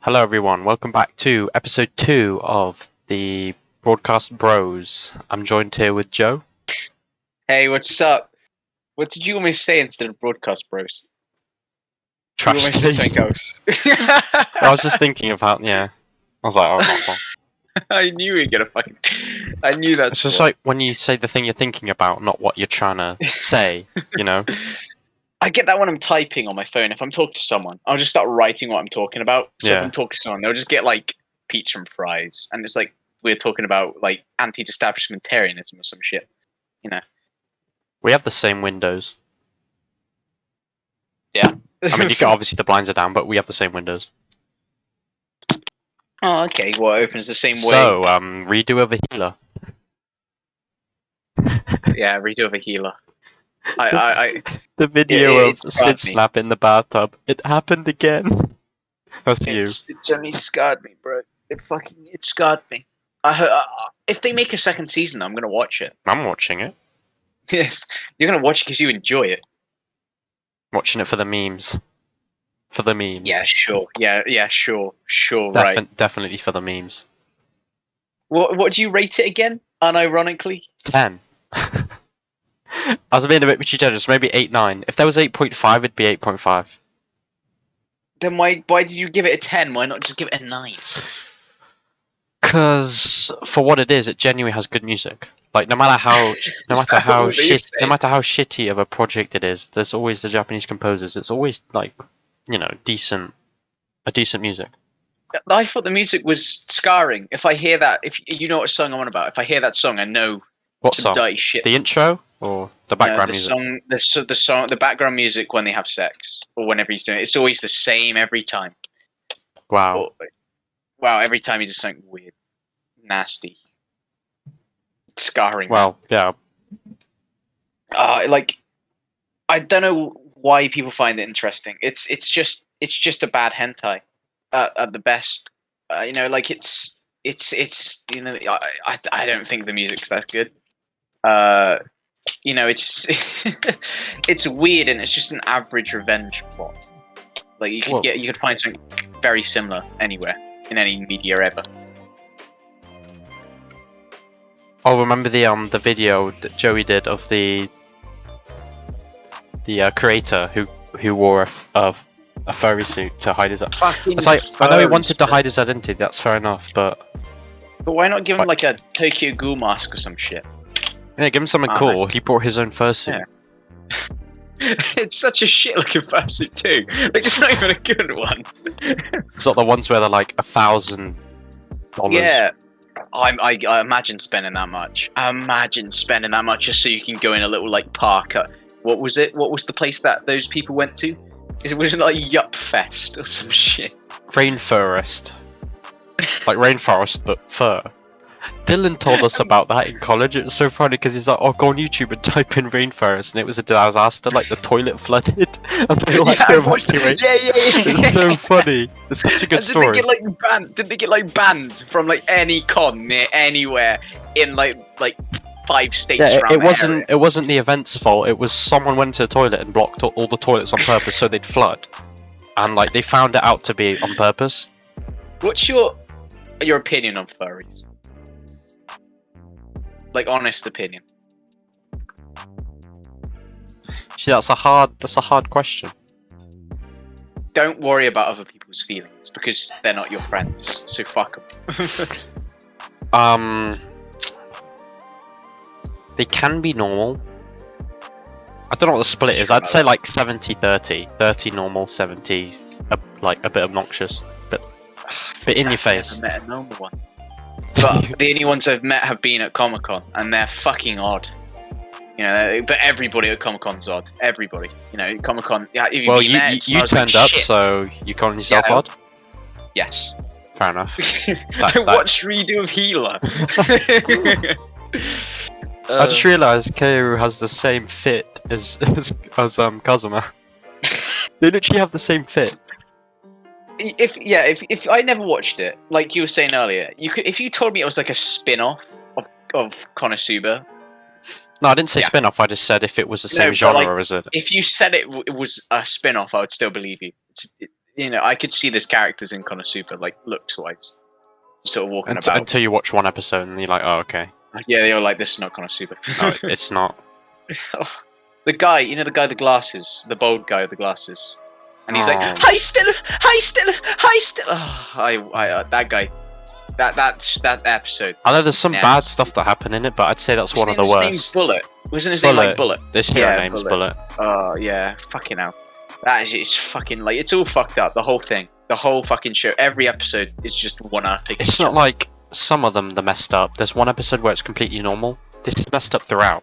Hello, everyone. Welcome back to episode 2 of the Broadcast Bros. I'm joined here with Joe. Hey, what's up? What did you want me to say instead of broadcast bros? You want Trash me to say tape. something else? I was just thinking about, yeah. I was like, oh, not wrong. I knew you were gonna fucking. I knew that's It's just like when you say the thing you're thinking about, not what you're trying to say, you know? I get that when I'm typing on my phone. If I'm talking to someone, I'll just start writing what I'm talking about. So if Yeah. I'm talking to someone, they'll just get like pizza and fries, and it's like we're talking about like anti-establishmentarianism or some shit. You know? We have the same windows. Yeah. I mean, you can obviously the blinds are down, but we have the same windows. Oh, okay. Well, it opens the same way. So, redo of a healer. Yeah, redo of a healer. I The video of it Sid scarred me. slap in the bathtub. It happened again. That's you. It generally scarred me, bro. It scarred me. If they make a second season, I'm gonna watch it. I'm watching it. Yes, you're gonna watch it because you enjoy it. Watching it for the memes. For the memes. Yeah, sure. Yeah, sure. Right. Definitely for the memes. What do you rate it again? Unironically, 10. I was being a bit too generous, maybe 8, 9. If there was 8.5, it'd be 8.5. then why did you give it a 10? Why not just give it a 9? Because for what it is, it genuinely has good music. Like no matter how Is that all that you're saying? shitty of a project it is, there's always the Japanese composers. It's always like, decent music. I thought the music was scarring. If I hear that, if you know what song I'm on about, if I hear that song, I know What some song? dirty shit. The intro or the No, background the music? song, the song, the background music when they have sex or whenever he's doing it, it's always the same every time. Wow. Wow, every time he does something weird, nasty, scarring. Well, yeah. Like I don't know why people find it interesting. It's just a bad hentai at the best. Like it's I don't think the music's that good. It's it's weird and it's just an average revenge plot. Like you could find something very similar anywhere in any media ever. Oh, remember the video that Joey did of the creator who wore a furry suit to hide his. It's like I know he wanted to hide his identity. That's fair enough, but why not give him like a Tokyo Ghoul mask or some shit? yeah, give him something cool. He brought his own fursuit. Yeah. It's such a shit looking fursuit too. Like it's not even a good one. It's not the ones where they're like $1,000. Yeah. I imagine spending that much. I imagine spending that much just so you can go in a little like park. What was it? What was the place that those people went to? Was it like Yup Fest or some shit? Rainforest. Like rainforest, but fur. Dylan told us about that in college. It was so funny because he's like, "Oh, go on YouTube and type in rainforest," and it was a disaster. Like the toilet flooded, and they like Yeah, I watched it. evacuate. Yeah. It's so funny. It's such a good story. Did they get like banned from like any con near anywhere in like 5 states around the area? It wasn't the event's fault. It was someone went to the toilet and blocked all the toilets on purpose so they'd flood, and like they found it out to be on purpose. What's your opinion on furries? Like honest opinion. See, that's a hard question. Don't worry about other people's feelings because they're not your friends. So fuck them. They can be normal. I don't know what the split is. I'd say like 70-30. 30 normal, 70 like a bit obnoxious, but in your face. I've never met a normal one. But the only ones I've met have been at Comic-Con, and they're fucking odd. But everybody at Comic-Con's odd. Everybody. Comic-Con. Yeah, well, you turned up, shit. so you calling yourself odd? Yes. Fair enough. I watched redo of Healer. I just realised Kaoru has the same fit as Kazuma. They literally have the same fit. If I never watched it, like you were saying earlier, if you told me it was like a spin-off of Konosuba. No, I didn't say spin-off. I just said if it was the same genre as it. If you said it was a spin-off, I would still believe you. you know, I could see this characters in Konosuba, like looks wise, sort of walking about. Until you watch one episode and you're like, oh, okay. Yeah, they were like, this is not Konosuba. No, it's not. The guy, you know, the guy with the glasses, the bald guy with the glasses, and he's like, Oh. "Hi, Stella! Hi, Stella! Hi, Stella!" Oh, that guy, that episode. I know there's some Yeah. bad stuff that happened in it, but I'd say that's one of the His name's worst. Bullet. Wasn't his name like Bullet? This hero Yeah, name's Bullet. Oh yeah, fucking hell. That is, it's fucking like, it's all fucked up. The whole thing, the whole fucking show, every episode is just one upping. It's not like some of them they're messed up. There's one episode where it's completely normal. This is messed up throughout.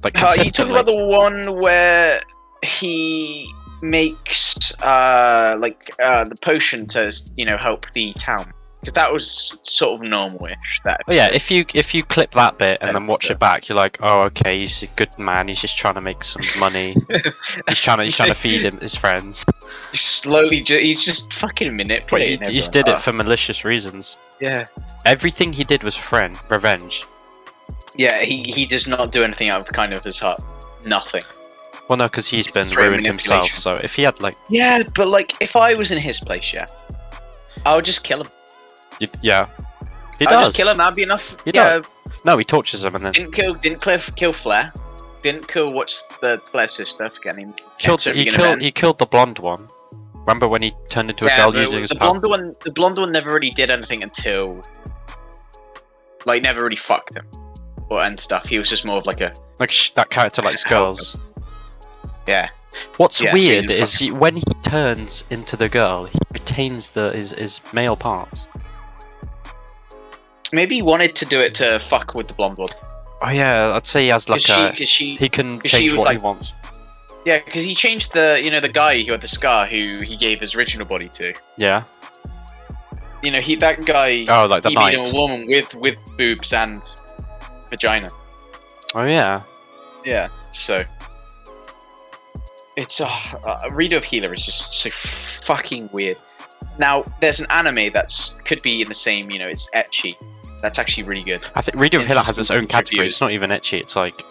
Like Are you talking consistently. about the one where he makes the potion to, you know, help the town? Because that was sort of normal-ish. That. Oh yeah, if you clip that bit and then watch it back, you're like, oh okay, he's a good man. He's just trying to make some money. he's trying to feed his friends. He's just fucking But manipulating. he just did it for malicious reasons. Yeah. Everything he did was for revenge. Yeah, he does not do anything out of kind of his heart. Nothing. Well, no, because he's been Straight ruined himself. manipulation. So if he had like, Yeah, but like, if I was in his place, yeah, I would just kill him. yeah, he I'd does. just kill him. That'd be enough. He Yeah. No, he tortures him and then Didn't kill Flair. Didn't kill what's the Flair sister? Forgetting. he killed the blonde one. Remember when he turned into a Yeah, girl but using his the power? blonde one never really did anything until, like, never really fucked him and stuff. He was just more of like a, Like that character likes girls. yeah. What's Yeah, weird so is when he turns into the girl, he retains his male parts. Maybe he wanted to do it to fuck with the blonde one. Oh yeah, I'd say he has like he can she change was what he like- wants. Yeah, because he changed the guy who had the scar who he gave his original body to. Yeah. You know, that guy. Oh, like the he made him knight. a woman with boobs and vagina. Oh yeah. Yeah, so it's Reader of Healer is just so fucking weird. Now, there's an anime that's could be in the same, you know, it's ecchi. That's actually really good. I think Radio of Hiller has its own category. reviews. It's not even ecchi. It's like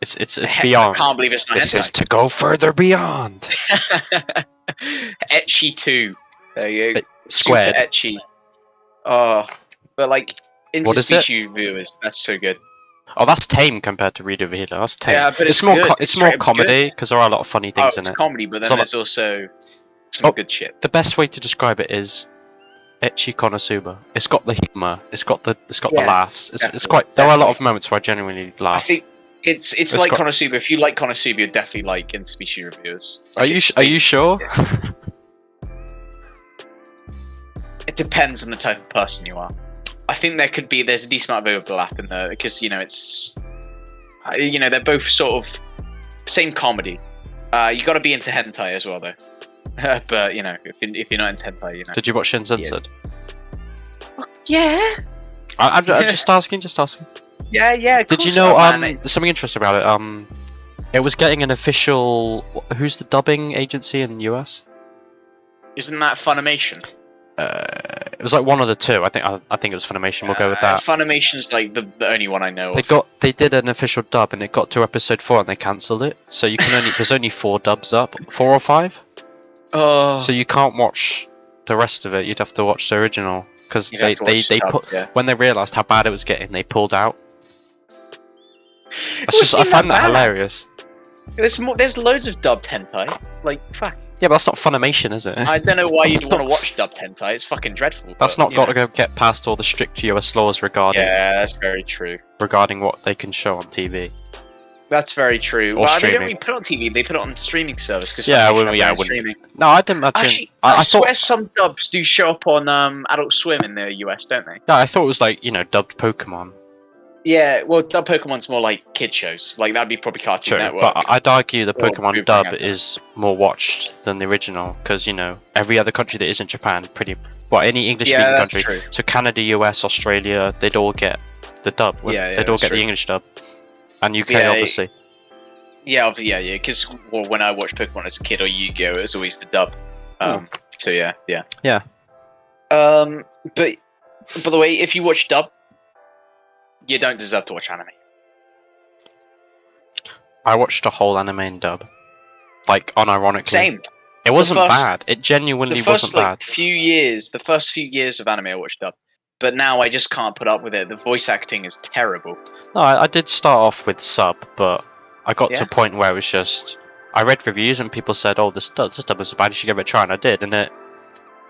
it's Heck, beyond. I can't believe it's not This is hentai. to go further beyond. Ecchi 2. There you go. Squared. Super ecchi. Oh, but like What is it? interspecies viewers, that's so good. Oh, that's tame compared to Radio of Hiller. That's tame. Yeah, but it's more good. it's It's more straight up comedy because there are a lot of funny things Oh, in it's it. comedy, but then So, there's also some Oh. good shit. The best way to describe it is ecchi konosuba. It's got the humor. It's got the Yeah, laughs. It's definitely, quite. There are a lot of definitely. moments where I genuinely I laugh. think it's It's like got- Konosuba. If you like Konosuba, you'd definitely like interspecies reviewers. Are Like, you it's- are you sure? It depends on the type of person you are. I think there's a decent amount of overlap in there because, you know, it's, you know, they're both sort of same comedy. You got to be into hentai as well, though. But you know, if you're not into hentai, you know. Did you watch Uncensored? Yeah. I'm just asking. Yeah. Of Did you course know not, man. there's something interesting about it? It was getting an official. Who's the dubbing agency in the US? Isn't that Funimation? It was like one of the two. I think it was Funimation. We'll go with that. Funimation's like the only one I know They of. they did an official dub and it got to episode 4 and they cancelled it. So you can there's only 4 dubs up, 4 or 5. Oh. So you can't watch the rest of it. You'd have to watch the original because You'd have to watch they the put dub, yeah. when they realised how bad it was getting, they pulled out. It wasn't I even find that bad. hilarious. There's loads of dubbed hentai. Like, fuck. Yeah, but that's not Funimation, is it? I don't know why you'd want to watch dubbed hentai. It's fucking dreadful. That's but, not you got to know. go get past all the strict US laws regarding Yeah, that's very true. what they can show on TV. That's very true. Or Well, they don't streaming. really put it on TV. They put it on streaming service. Cause Yeah, Funimation well, have yeah, their I own wouldn't- streaming. No, I didn't imagine. Actually, I swear thought. some dubs do show up on Adult Swim in the US, don't they? Yeah, I thought it was like dubbed Pokemon. Yeah, well, dubbed Pokemon's more like kid shows. Like that'd be probably Cartoon True, Network. but I'd argue the Or Pokemon Moving dub Out. is more watched than the original because every other country that isn't Japan, any English-speaking yeah, that's country. true. So Canada, US, Australia, they'd all get the dub. Yeah, they'd all that's get true. the English dub, and UK Yeah, obviously. Yeah, yeah. Because when I watched Pokemon as a kid or Yu-Gi-Oh, it was always the dub. So yeah. Yeah. But by the way, if you watch dub, you don't deserve to watch anime. I watched a whole anime in dub, like unironically. Same. It wasn't first- bad. It genuinely The first wasn't bad. the first few years of anime I watched up, but now I just can't put up with it. The voice acting is terrible. No, I did start off with sub, but I got to Yeah? a point where it was just I read reviews and people said, "Oh, this dub is bad. You should give it a try," and I did, and it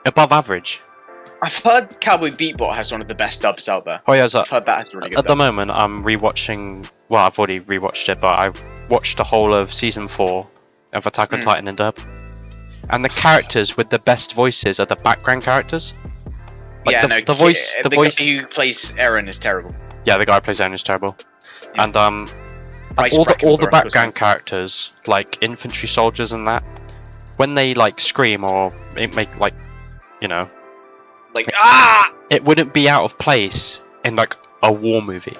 above average. I've heard Cowboy Bebop has one of the best dubs out there. Oh yeah, I've heard that has a really good at the dub. moment I'm rewatching. Well, I've already rewatched it, but I watched the whole of season 4 of Attack on Titan in dub. And the characters with the best voices are the background characters. Like the voice. guy who plays Eren is terrible. Yeah, the guy who plays Eren is terrible. Yeah. And Ice all the Breckenborough, background characters, like infantry soldiers and that, when they like scream or make like, you know, like ah. it wouldn't be out of place in like a war movie.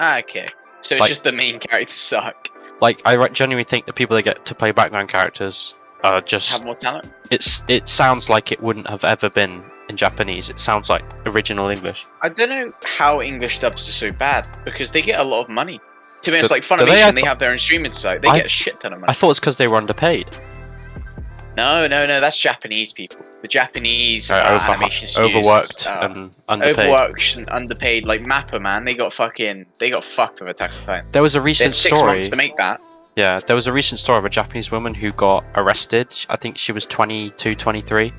Okay, so it's Like- just the main characters suck. Like I genuinely think the people that get to play background characters are just. Have more talent. It sounds like it wouldn't have ever been in Japanese. It sounds like original English. I don't know how English dubs are so bad because they get a lot of money. To be honest, like do they? Funimation, they have their own streaming site. They get a shit ton of money. I thought it's because they were underpaid. No, that's Japanese people. The Japanese animation studios, Overworked and underpaid. overworked and underpaid. Like Mappa, man, they got fucked with Attack on Titan. There was a They recent had 6 story. months to make that. Yeah, there was a recent story of a Japanese woman who got arrested. I think she was 22, 23,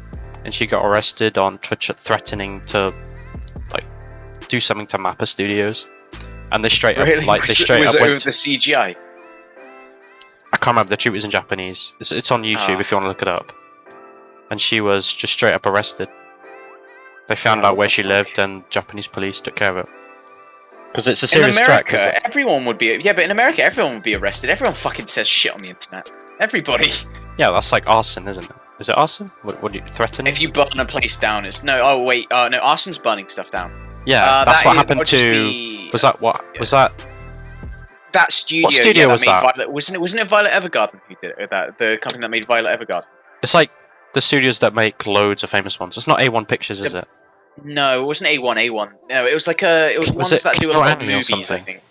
and she got arrested on Twitch threatening to like do something to Mappa Studios. And they straight up Really? like they straight was up it over went. the CGI? I can't remember, the tweet was in Japanese. It's on YouTube if you want to look it up. And she was just straight up arrested. They found Yeah, out where what she the lived, and Japanese police took care of it. Because it's a serious In threat. America, everyone would be but in America, everyone would be arrested. Everyone fucking says shit on the internet. Everybody. Yeah, that's like arson, isn't it? Is it arson? What do you threaten? If you burn a place down, it's no. Oh wait, no, arson's burning stuff down. Yeah, that's what happened to. Be, Was that what? yeah. Was that? that studio? What studio was made that? Violet, wasn't it Violet Evergarden who did it? Or that the company that made Violet Evergarden? It's like the studios that make loads of famous ones. It's not A1 Pictures, is it? No, it wasn't A1. No, it was like it was ones it that do a Kyo lot of Anime or movies. I something? think.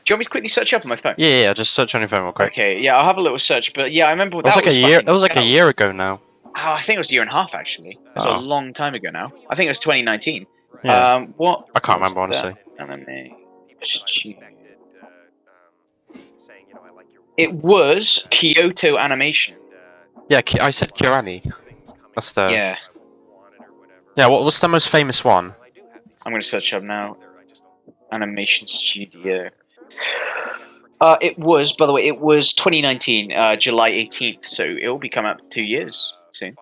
Do you want me to quickly search up on my phone? Yeah, just search on your phone real quick. Okay, yeah, I'll have a little search. But yeah, I remember It was like a year. fucking It was like a hell. year ago now. Oh, I think it was a year and a half actually. It was Oh. a long time ago now. I think it was 2019. Yeah. What? I can't was remember, that honestly. Anime studio? It was Kyoto Animation. Yeah, I said Kirani. That's the. Yeah, Yeah. What's the most famous one? I'm gonna search up now. Animation studio. It was, by the way, it was 2019, July 18th. So it will be coming up 2 years soon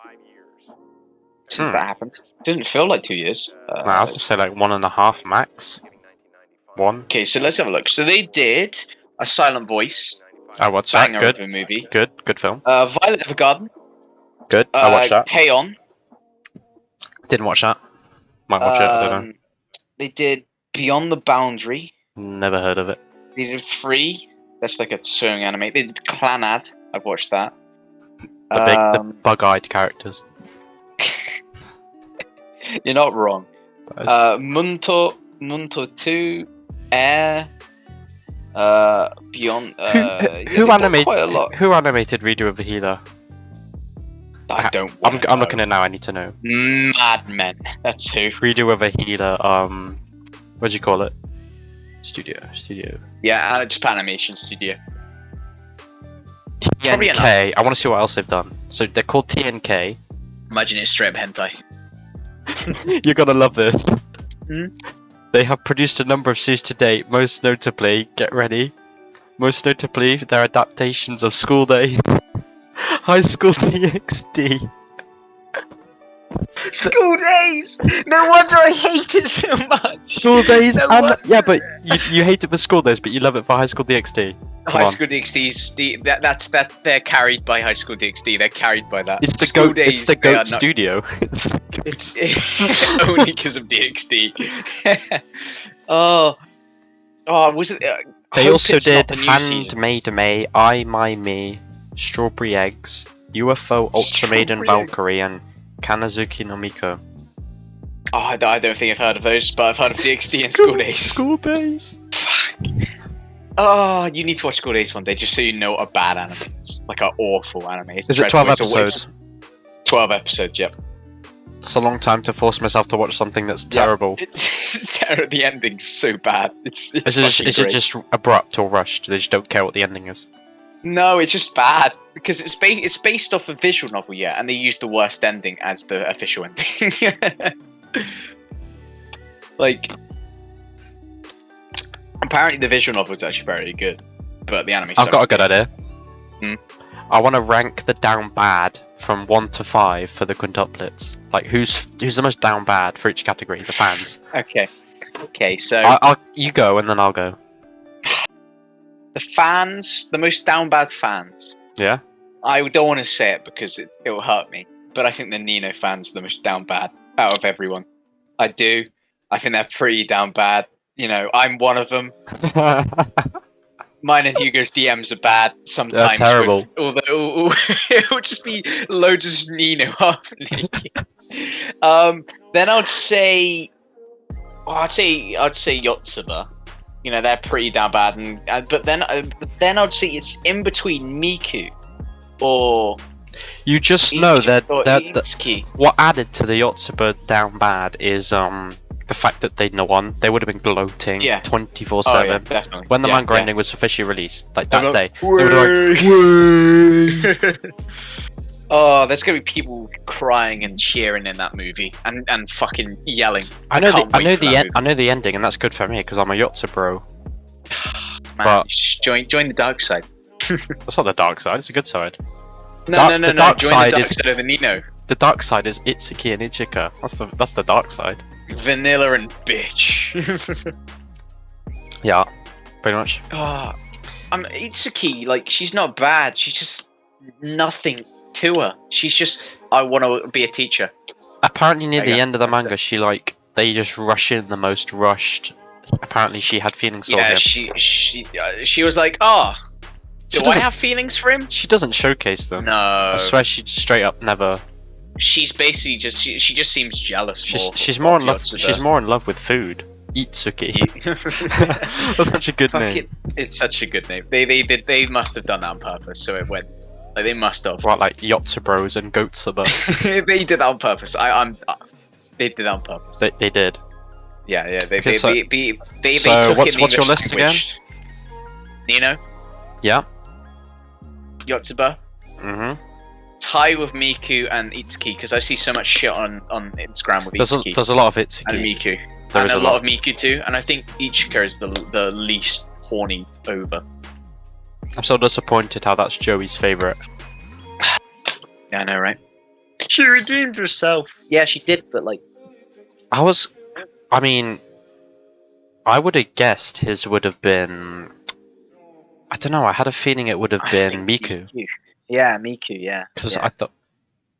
since that happened. Didn't feel like 2 years. No, I was to say like 1.5 max. 1. Okay, so let's have a look. So they did a Silent Voice, Oh, what's that? banger Good. of a movie. Good film. Violet Evergarden. Good. I watched that. K-On! Didn't watch that. Might watch it. I don't know. They did Beyond the Boundary. Never heard of it. They did Free. That's like a sewing anime. They did Clanad. I've watched that. The bug-eyed characters. You're not wrong. That Munto 2, Air, Beyond. Who animated? Quite a lot. Who animated Redo of a Healer? I don't. I'm looking at it now. I need to know. Mad Men. That's who. Redo of a Healer. What do you call it? Studio. Yeah, and Japan Animation Studio. Probably TNK. I want to see what else they've done. So they're called TNK. Imagine it's straight up hentai. You're gonna love this. Hmm? They have produced a number of series to date. Most notably, get ready. Most notably, their adaptations of School Days, High School DxD. School Days! No wonder I hate it so much! School Days, No and wonder. yeah, but you hate it for School Days, but you love it for High School DxD. Come High on. School DxD, that's they're carried by High School DxD. They're carried by that. It's the School goat. Days, It's the they are goat not- studio. It's only because of DxD. Oh, was it? They hope also it's not did the new season. Handmaid May, I My Me, Strawberry Eggs, UFO Ultra Maiden Strawberry Valkyrie, and Kanazuki no Miko. Oh, I don't think I've heard of those, but I've heard of DxD and School Days. School Days. Fuck. Oh, you need to watch School Days one day just so you know what a bad anime is. Like an awful anime. It's Is it dreadful. 12 episodes? 12 episodes, yep. It's a long time to force myself to watch something that's terrible. It's the ending's so bad. It's Is fucking it great. just abrupt or rushed? They just don't care what the ending is. No, it's just bad because it's based off a visual novel, yeah, and they use the worst ending as the official ending. Like, apparently the visual novel is actually very good, but the anime. I've got a good idea. Hmm? I want to rank the down bad from 1 to 5 for the quintuplets. Like, who's the most down bad for each category? The fans. Okay. So you go and then I'll go. the fans, the most down bad fans. Yeah. I don't want to say it because it will hurt me, but I think the Nino fans are the most down bad out of everyone. I do. I think they're pretty down bad. You know, I'm one of them. Mine and Hugo's DMs are bad sometimes. They're terrible. Although it would just be loads of Nino half naked. Then I'd say Yotsuba. You know, they're pretty down bad, and but then I'd say it's in between Miku or You just know that Itsuki. what added to the Yotsuba down bad is the fact that they'd won. They would have been gloating 24/7. Oh, yeah, definitely. When the manga ending was officially released, like that day, they Whey! would have like, Oh, there's gonna be people crying and cheering in that movie and fucking yelling. I know the ending, and that's good for me because I'm a Yotsu bro. Man, But join the dark side. that's not the dark side; it's a good side. No. The dark Join side the dark is side of the Nino. the dark side is Itsuki and Ichika. That's the dark side. Vanilla and bitch. Yeah, pretty much. Oh, Itsuki, like, she's not bad. She's just nothing to her. She's just, I want to be a teacher. Apparently, near the Okay, end of the that's manga, they just rush in the most rushed. Apparently, she had feelings for him. She was like, oh, do I have feelings for him? She doesn't showcase them. No. I swear, she straight up never. She's basically just she just seems jealous. She's more in love. She's more in love with food. Itsuki. That's such a good name. It's such a good name. They must have done that on purpose. So it went. Like, they must have. Right, like Yotsu Bros and Goatsuba. They did that on purpose. They did that on purpose. They did. Yeah. They So took what's in your English list again? language. Nino, Yeah. Yotsuba, tie with Miku and Itsuki because I see so much shit on Instagram with Itsuki. There's a lot of Itsuki. And Miku. There And is a lot of Miku too. And I think Ichika is the least horny over. I'm so disappointed how that's Joey's favourite. Yeah, I know, right? She redeemed herself. Yeah, she did, but like... I would have guessed his would have been... I don't know, I had a feeling it would have been Miku. Yeah, Miku, yeah. Because I thought...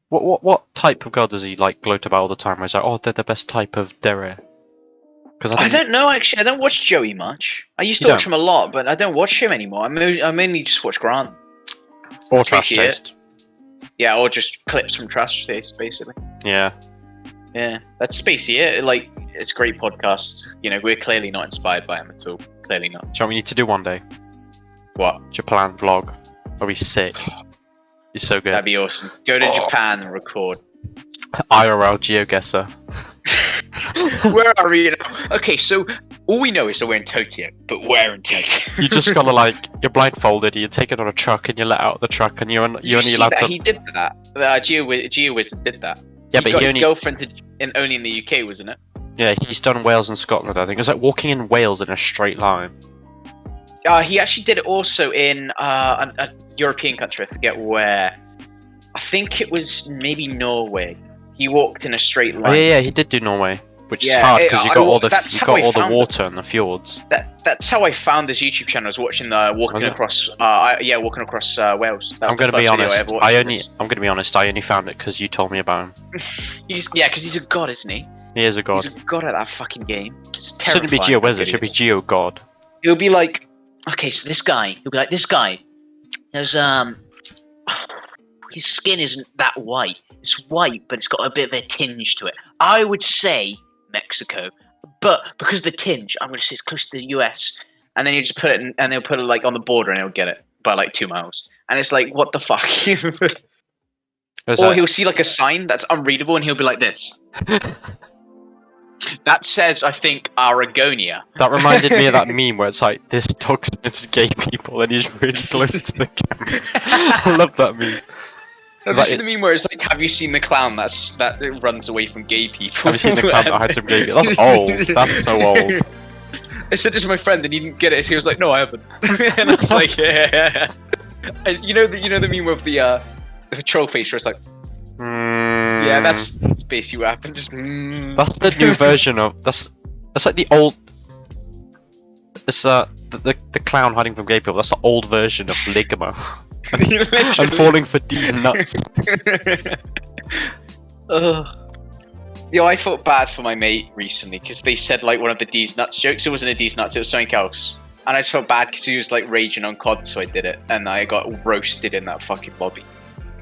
What type of girl does he like gloat about all the time? Where he's like, oh, they're the best type of dere. Because I don't know, actually. I don't watch Joey much. I used to watch him a lot, but I don't watch him anymore. I mainly just watch Grant. Or Trash Taste. Yeah, or just clips from Trash Taste, basically. Yeah. Yeah, that's basically it. Like, it's a great podcast. You know, we're clearly not inspired by him at all. Clearly not. Do you know what we need to do one day? What? Japan vlog. That'll be sick. It's so good. That'd be awesome. Go to Japan and record. IRL Geoguessr. Where are we now? Okay, so all we know is that we're in Tokyo, but where in Tokyo? You just gotta you're blindfolded, you take it on a truck and you let out the truck and you're only allowed to... He did that. Geoguessr did that. Yeah, he but got his girlfriend only in the UK, wasn't it? Yeah, he's done Wales and Scotland, I think. It was like walking in Wales in a straight line. He actually did it also in a European country, I forget where. I think it was maybe Norway. He walked in a straight line. Oh, yeah, he did do Norway, which is hard because you got all the water and the fjords. That's how I found his YouTube channel. I was watching walking across Wales. I'm gonna be honest. I'm gonna be honest. I only found it because you told me about him. because he's a god, isn't he? He is a god. He's a god at that fucking game. It's terrifying. Shouldn't be Geoguessr. It should be Geo God. He'll be like, okay, so this guy. He'll be like, this guy. There's his skin isn't that white. It's white, but it's got a bit of a tinge to it. I would say Mexico, but because of the tinge, I'm going to say it's close to the US. and then you just put it in, and they'll put it like on the border, and he'll get it by like 2 miles, and it's like, what the fuck? Or he'll see like a sign that's unreadable, and he'll be like this. That says, I think, Aragonia. That reminded me of that meme where it's like, this dog sniffs gay people, and he's really close to the camera. I love that meme. Have you seen the meme where it's like, have you seen the clown that runs away from gay people? Have you seen the clown that hides from gay people? That's old. That's so old. I said this to my friend, and he didn't get it. So he was like, "No, I haven't." And I was like, "Yeah." And you know the meme of the troll face where it's like, yeah, that's basically what happened. Just, That's the new version of that's like the old. It's the clown hiding from gay people. That's the old version of Ligma. I'm falling for these nuts. Yo, I felt bad for my mate recently because they said like one of the D's nuts jokes. It wasn't a D's nuts, it was something else. And I just felt bad because he was like raging on COD, so I did it, and I got roasted in that fucking lobby.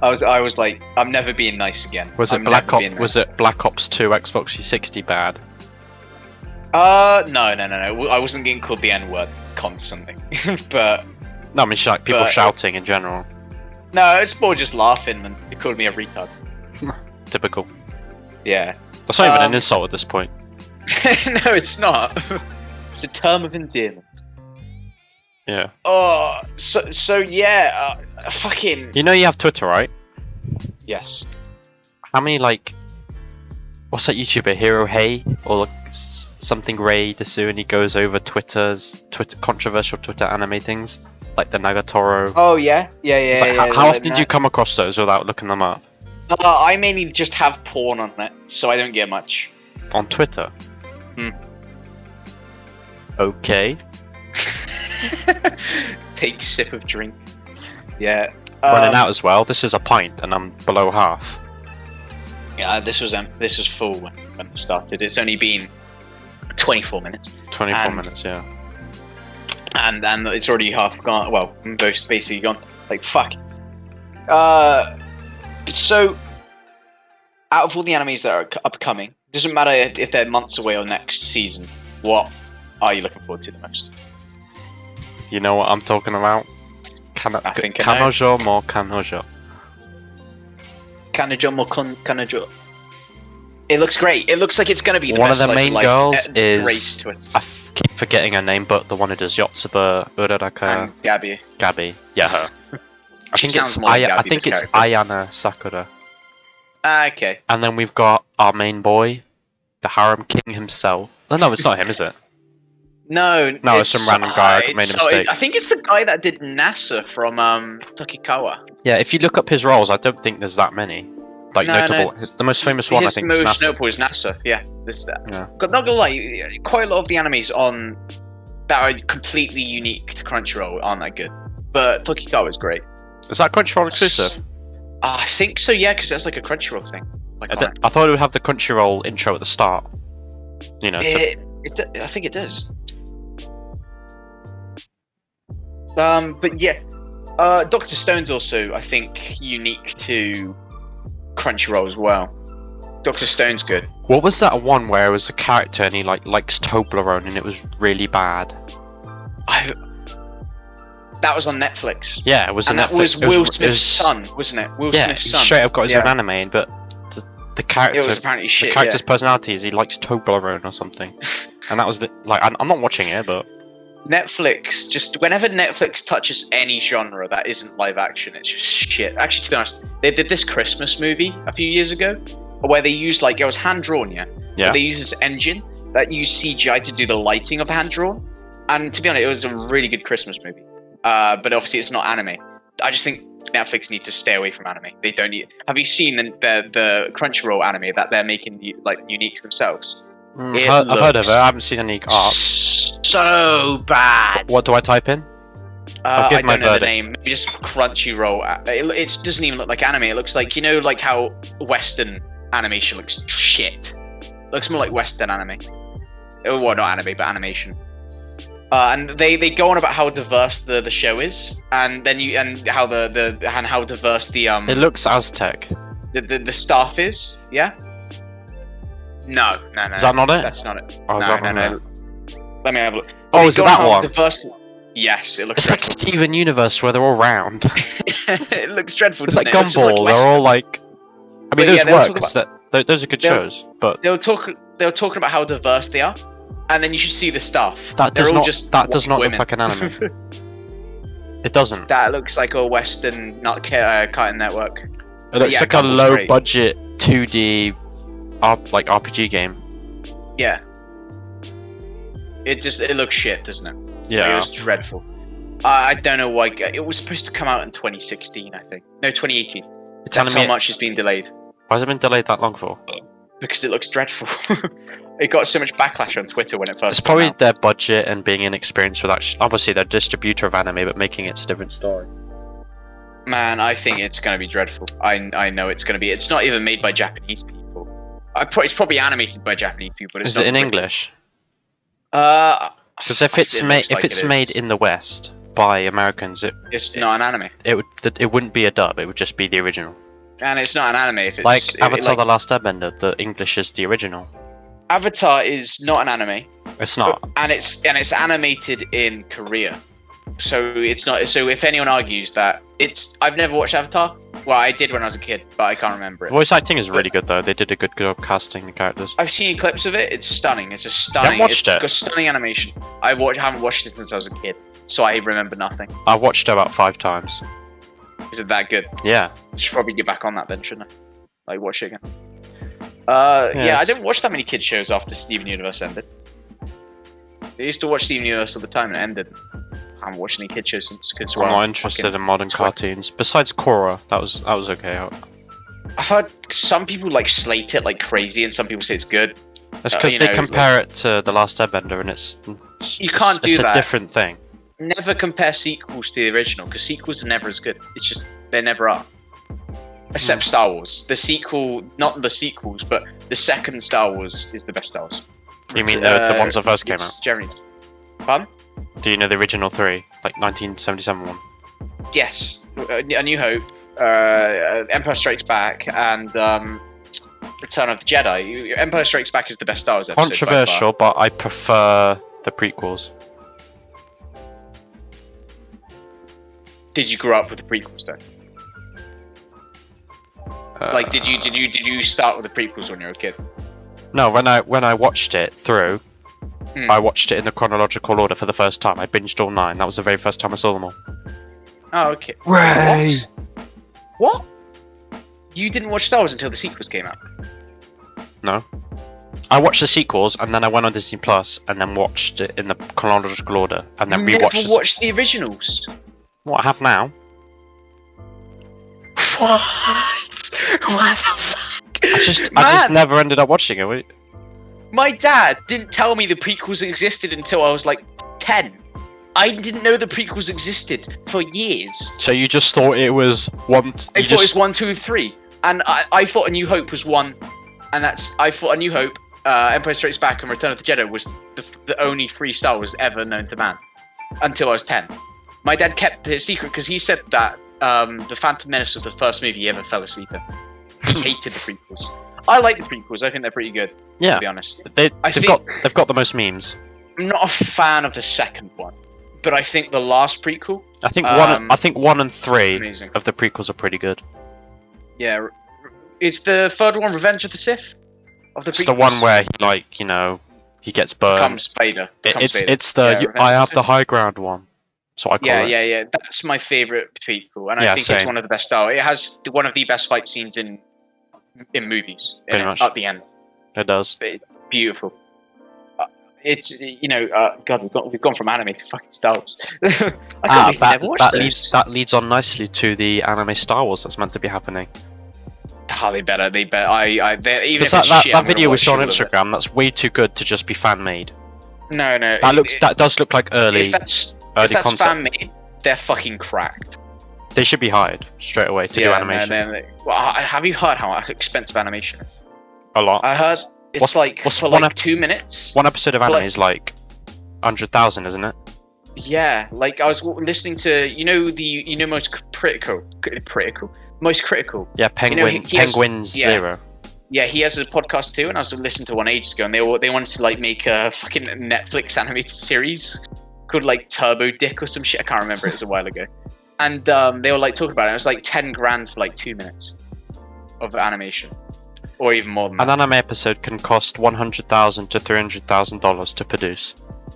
I was like, I'm never being nice again. Was it Black Ops? Was it Black Ops 2 Xbox 360 bad? No. I wasn't getting called the N-word constantly, but no, I mean like people shouting in general. No, it's more just laughing, and they called me a retard. Typical. Yeah. That's not even an insult at this point. No, it's not. It's a term of endearment. Yeah. Oh, so yeah, fucking. You know you have Twitter, right? Yes. How many like, what's that YouTuber, Hero Hey or like something Ray Desu, and he goes over controversial Twitter anime things like the Nagatoro. Oh yeah. How often do you come across those without looking them up? I mainly just have porn on it, so I don't get much. On Twitter? Okay. Take sip of drink. Yeah. Running out as well. This is a pint, and I'm below half. Yeah, this was full when it started. It's only been 24 minutes. 24 minutes, yeah. And it's already half gone. Well, both basically gone. Like fuck. So, out of all the animes that are upcoming, doesn't matter if they're months away or next season, what are you looking forward to the most? You know what I'm talking about? Kanojo mo kanojo. Kanojo mo kanojo. It looks great. It looks like it's going to be the one best of the main girls is... I keep forgetting her name, but the one who does Yotsuba, Uraraka... And Gabby. Gabby. Yeah, her. I think it's character. Ayana Sakura. Okay. And then we've got our main boy, the Harem King himself. Oh, no, it's not him, is it? No, it's some random guy who made a mistake. I think it's the guy that did NASA from Tokikawa. Yeah, if you look up his roles, I don't think there's that many. Like notable. No. The most famous one, I think, is NASA. His most notable is NASA. Yeah, this that. Yeah. But not gonna lie, quite a lot of the animes on that are completely unique to Crunchyroll aren't that good. But Tokikawa is great. Is that Crunchyroll exclusive? I think so, yeah, because that's like a Crunchyroll thing. Like I thought it would have the Crunchyroll intro at the start. You know. I think it does. But yeah, Dr. Stone's also, I think, unique to Crunchyroll as well. Dr. Stone's good. What was that one where it was a character and he likes Toblerone and it was really bad? That was on Netflix. Yeah, it was. And that was Will Smith's son, wasn't it? Will Smith's son. Straight up got his own anime, but the character. It was apparently shit. The character's personality is he likes Toblerone or something, and that was I'm not watching it, but. Netflix, just whenever Netflix touches any genre that isn't live action, it's just shit. Actually, to be honest, they did this Christmas movie a few years ago where they used it was hand drawn, yeah. But they used this engine that used CGI to do the lighting of the hand drawn, and to be honest, it was a really good Christmas movie. But obviously, it's not anime. I just think Netflix need to stay away from anime. They don't need. Have you seen the Crunchyroll anime that they're making uniques themselves? I've heard of it. I haven't seen any art. So bad. What do I type in? I don't know the name. Maybe just Crunchyroll. It doesn't even look like anime. It looks like like how Western animation looks shit. It looks more like Western anime. Well, not anime, but animation. And they go on about how diverse the show is, and then how how diverse the It looks Aztec. The staff is, yeah. No. Is that not it? That's not it. Oh, no. Let me have a look. Oh, is it that one? Yes, it looks It's like dreadful. Steven Universe where they're all round. It looks dreadful. It's like doesn't it? It looks just Gumball. like They're all like. I mean, But yeah, those work. 'Cause those are good they'll- shows, but they were talking about how diverse they are, and then you should see the stuff. that They're does all not just look women. like an anime. It doesn't. That looks like a Western, not Cartoon Network. It looks yeah, like a Gumball's low great. budget 2D like RPG game. Yeah. It looks shit, doesn't it? Like, Yeah. it was dreadful. I don't know why. It was supposed to come out in 2016, I think. No, 2018. You're telling That's me how much has been delayed. why has it been delayed that long for? Because it looks dreadful. It got so much backlash on Twitter when it first It's came probably out. their budget and being inexperienced with actually. Obviously, they're a distributor of anime, but making it's a different story. Man, I think it's going to be dreadful. I know it's going to be. It's not even made by Japanese people. It's probably animated by Japanese people. But it's Is not it in written. English? Because If it's made in the West by Americans, it's not an anime, it wouldn't be a dub. It would just be the original. and it's not an anime. If it's Like if Avatar: The Last Airbender, the English is the original. Avatar is not an anime, It's not. and it's animated in Korea, so it's not. So if anyone argues that I've never watched Avatar. Well, I did when I was a kid, but I can't remember The it. voice acting is really good though. They did a good job casting the characters. I've seen clips of it. It's stunning. It's a stunning. watched it's it? got stunning animation. Haven't watched it since I was a kid, so I remember nothing. I watched it about 5 times. Is it that good? Yeah. I should probably get back on that then, shouldn't I? Like watch it again. Yeah, I it's- didn't watch that many kids shows after Steven Universe ended. I used to watch Steven Universe all the time and it ended. I haven't watched any kid shows since. Cause I'm not interested in modern cartoons. Besides Korra, that was okay. I've heard some people like slate it like crazy, and some people say it's good. That's because you they know, compare it to The Last Airbender, and it's You can't do it's that. a different thing. Never compare sequels to the original because sequels are never as good. It's just they never are. Except Star Wars. The sequel, not the sequels, but the second Star Wars is the best Star Wars. You mean the ones that first came out? It's generally. Pardon? Do you know the original 3, like 1977 one? Yes. A New Hope, Empire Strikes Back, and Return of the Jedi. Empire Strikes Back is the best Star Wars episode. Controversial, but I prefer the prequels. Did you grow up with the prequels though? Like, did you start with the prequels when you were a kid? No, when I watched it through, Hmm. I watched it in the chronological order for the first time. I binged all 9. That was the very first time I saw them all. Oh, okay. Ray! What? You didn't watch Star Wars until the sequels came out? No. I watched the sequels, and then I went on Disney Plus, and then watched it in the chronological order, and then You rewatched never it. watched the originals? What I have now? What? What the fuck? I just Man, never ended up watching it. Wait. my dad didn't tell me the prequels existed until I was like 10. I didn't know the prequels existed for years. So you just thought it was one? I thought it was 1, 2, and 3, and I thought A New Hope was 1, and I thought A New Hope, Empire Strikes Back, and Return of the Jedi was the only 3 Star Wars ever known to man, until I was 10. My dad kept it a secret because he said that the Phantom Menace was the first movie he ever fell asleep in. He hated the prequels. I like the prequels. I think they're pretty good. Yeah. To be honest, They've think- got the most memes. I'm not a fan of the second one, but I think the last prequel, I think Um, 1 and 3 amazing. of the prequels are pretty good. Yeah, is the third one Revenge of the Sith? Of the It's prequels? the one where he gets burned. becomes Vader. It's the Yeah, Revenge I of have the the Sith. high ground one. That's what I call it. Yeah. That's my favorite prequel, and Yeah, I think it's same. one of the best Star Wars. It has one of the best fight scenes in movies. Pretty much. At the end, It does. it's beautiful. It's God, we've gone from anime to fucking Star Wars. I can't believe I never watched those. that leads on nicely to the anime Star Wars that's meant to be happening. Oh, they better. Even if Because it's that shit, I'm gonna video we watch saw on all of it. Instagram, that's way too good to just be fan made. No. That does look like early If that's concept. fan made, they're fucking cracked. They should be hired straight away to do animation. Well, have you heard how expensive animation is? A lot. I heard it's what's for one like ep- 2 minutes. One episode of anime like- is like 100,000, isn't it? Yeah, like I was listening to most critical. Yeah, he has- Penguin yeah. Zero. Yeah, he has a podcast too, and I was listening to one ages ago, and they wanted to like make a fucking Netflix animated series called like Turbo Dick or some shit. I can't remember. It was a while ago, and they were like talking about it. It was like 10 grand for like 2 minutes of animation, or even more than An that. anime episode can cost $100,000 to $300,000 to produce.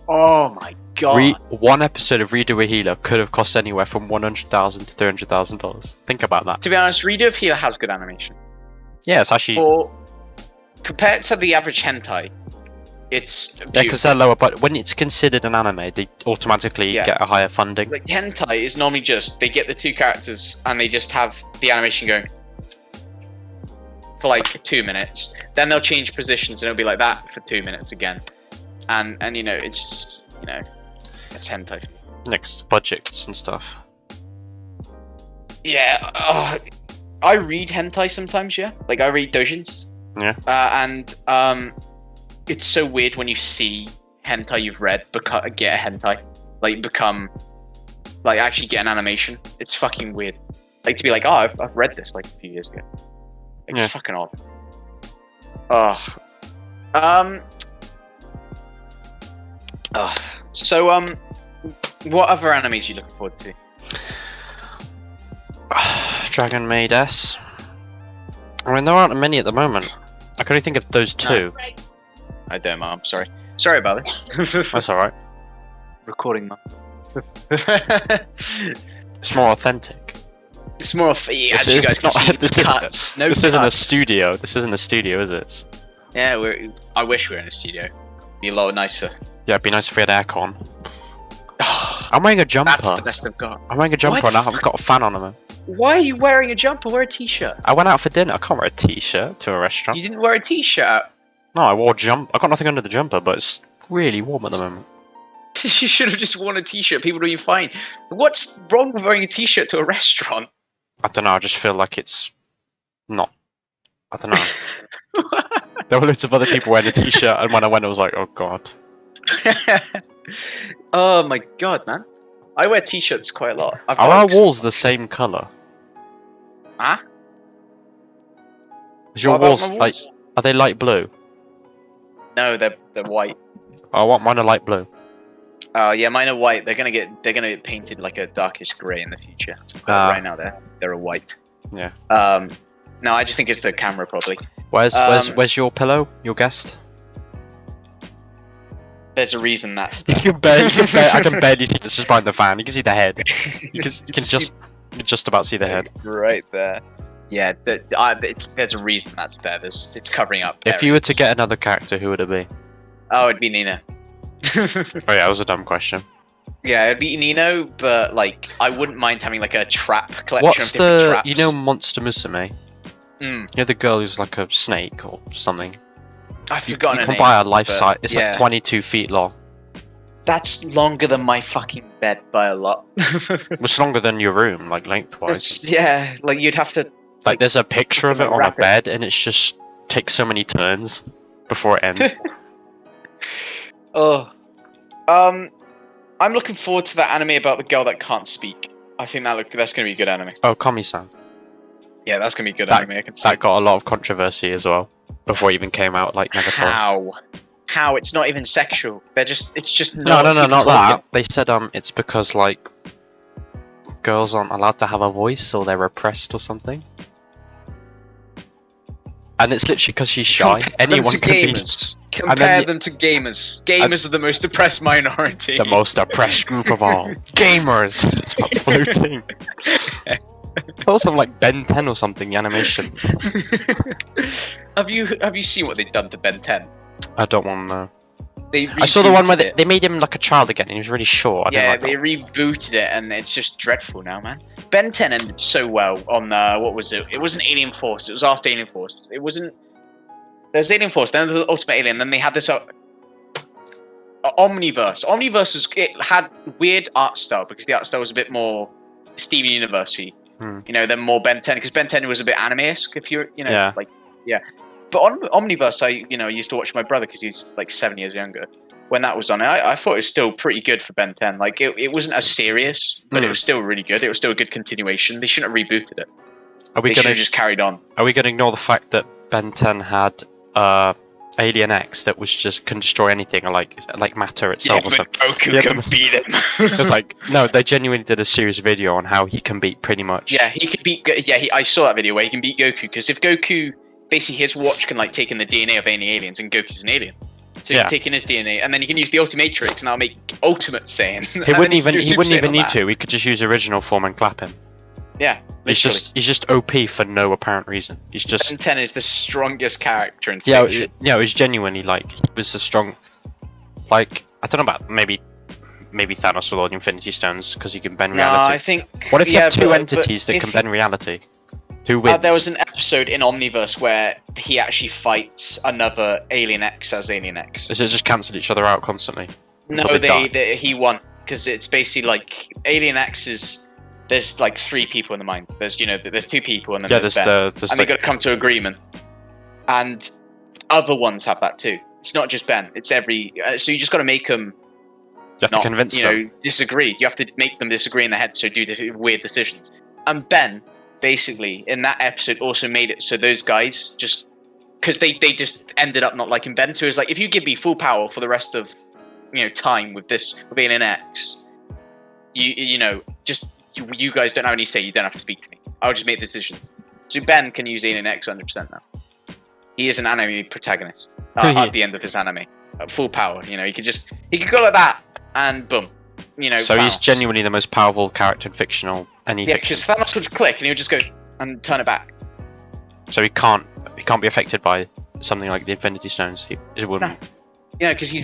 Oh my god! One episode of Reader with Healer could have cost anywhere from $100,000 to $300,000. Think about that. To be honest, Reader of Healer has good animation. Yeah, it's actually. Or compared to the average hentai, it's beautiful. Yeah, because they're lower, but when it's considered an anime, they automatically get a higher funding. Like hentai is normally just they get the 2 characters and they just have the animation going for like 2 minutes. Then they'll change positions and it'll be like that for 2 minutes again. And you know it's it's hentai. Next budgets and stuff. Yeah, I read hentai sometimes. Yeah, like I read doujins. Yeah. And it's so weird when you see hentai you've read get a hentai, like actually get an animation. It's fucking weird. Like to be like, oh, I've read this like a few years ago. It's fucking odd. So what other animes are you looking forward to? Dragon Maid S. I mean, there aren't many at the moment. I can only think of those 2. No. I don't, Mom. Sorry. Sorry about this. That's alright. Recording, Mom. It's more authentic. It's more of as you guys can see, cuts. No this cuts. isn't a studio. This isn't a studio, is it? Yeah, I wish we were in a studio. Be a lot nicer. Yeah, it'd be nice if we had aircon. I'm wearing a jumper. That's the best I've got. I'm wearing a jumper and I've got a fan on them. Why are you wearing a jumper? Wear a t-shirt. I went out for dinner. I can't wear a t-shirt to a restaurant. You didn't wear a t-shirt. No, I wore I got nothing under the jumper, but it's really warm at the moment. You should have just worn a t-shirt. People would be fine. What's wrong with wearing a t-shirt to a restaurant? I don't know. I just feel like it's not. I don't know. There were loads of other people wearing a t-shirt, and when I went, I was like, oh god. Oh my god, man! I wear t-shirts quite a lot. Are our walls the same color? Huh? Is your walls like? Are they light blue? No, they're white. I want mine are light blue. Oh yeah, mine are white. They're gonna get painted like a darkish grey in the future. Right now they're a white. Yeah. No, I just think it's the camera probably. Where's your pillow? Your guest? There's a reason that's. I can barely see this just behind the fan. You can see the head. You can just about see the head. Right there. Yeah, there's a reason that's there. It's covering up. If you were to get another character, who would it be? Oh, it'd be Nino. Oh yeah, that was a dumb question. Yeah, it'd be Nino, but like I wouldn't mind having like a trap collection What's of different the traps. you know Monster Musume? You know the girl who's like a snake or something. I've forgotten her You can name. buy a life size. It's yeah. like 22 feet long. That's longer than my fucking bed by a lot. It's longer than your room, like lengthwise. Yeah, like you'd have to. Like there's a picture of it on a wrap it. bed, and it's just takes so many turns before it ends. Oh, I'm looking forward to that anime about the girl that can't speak. I think that's gonna be a good anime. Oh, Kami-san. Yeah, that's gonna be a good anime. I can see. That got a lot of controversy as well before it even came out. Like never thought. How? It's not even sexual. It's just No, not not talking. that. They said it's because like girls aren't allowed to have a voice or they're repressed or something. And it's literally because she's shy. Anyone can be. Compare them to gamers. Gamers are the most oppressed minority. The most oppressed group of all. Gamers! That's floating. Also like Ben 10 or something, the animation. Have you seen what they've done to Ben 10? I don't want to know. They I saw the one where they made him like a child again and he was really short. They rebooted it and it's just dreadful now, man. Ben 10 ended so well on, what was it? It wasn't Alien Force, it was after Alien Force. It wasn't... There's Alien Force, then there was Ultimate Alien, then they had this Omniverse. It had weird art style because the art style was a bit more Steven Universe-y. You know, than more Ben 10, because Ben 10 was a bit anime-esque, if you're, you know, But on Omniverse, I used to watch my brother because he's like 7 years younger. When that was on, I thought it was still pretty good for Ben 10. Like it wasn't as serious, but it was still really good. It was still a good continuation. They shouldn't have rebooted it. They should have just carried on. Are we going to ignore the fact that Ben 10 had Alien X that was just can destroy anything, or like matter Yeah, itself or but something. Goku Yeah, can beat him. It's like no, they genuinely did a serious video on how he can beat pretty much. Yeah, he can beat. I saw that video where he can beat Goku because if Goku, basically his watch can like take in the DNA of any aliens, and Goku's an alien, so he can take in his DNA, and then he can use the Ultimatrix, and that'll make Ultimate Saiyan. He wouldn't even need to. He could just use original form and clap him. Yeah, literally. He's just OP for no apparent reason. He's just. Ben 10 is the strongest character in fiction. Yeah, it was genuinely like he was a strong. Like I don't know about maybe Thanos with all the Infinity Stones because he can bend reality. No, I think. What if you have two entities that can bend reality? Who wins? There was an episode in Omniverse where he actually fights another Alien X as Alien X. Does it just cancel each other out constantly? No, he won because it's basically like Alien X is. There's like 3 people in the mind. There's there's 2 people and then there's Ben, and they got to come to agreement. And other ones have that too. It's not just Ben. It's every. So you just got to make them. You have to convince them. Disagree. You have to make them disagree in their head, so do the weird decisions. And Ben, basically, in that episode, also made it so those guys just because they just ended up not liking Ben. So it's like if you give me full power for the rest of time with Alien X, you guys don't have any say. You don't have to speak to me. I'll just make decisions. So Ben can use Alien X 100% now. He is an anime protagonist at the end of his anime. At full power, he could go like that and boom, So Thanos. he's genuinely the most powerful character in fictional fiction. Because Thanos would click and he would just go and turn it back. So he can't be affected by something like the Infinity Stones. He wouldn't. No. Because he's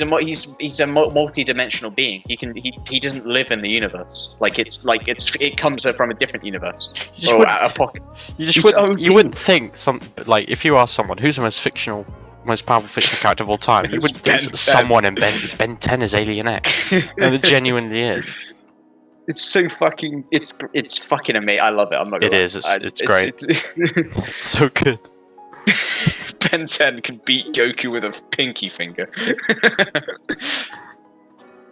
a multi-dimensional being. He doesn't live in the universe. It comes from a different universe. A pocket. You wouldn't think if you ask someone who's the most powerful fictional character of all time, you wouldn't think someone in Ben 10 is Alien X, and it genuinely is. It's so fucking. It's fucking amazing. I love it. I'm not gonna lie. It's great. It's so good. Ben 10 can beat Goku with a pinky finger.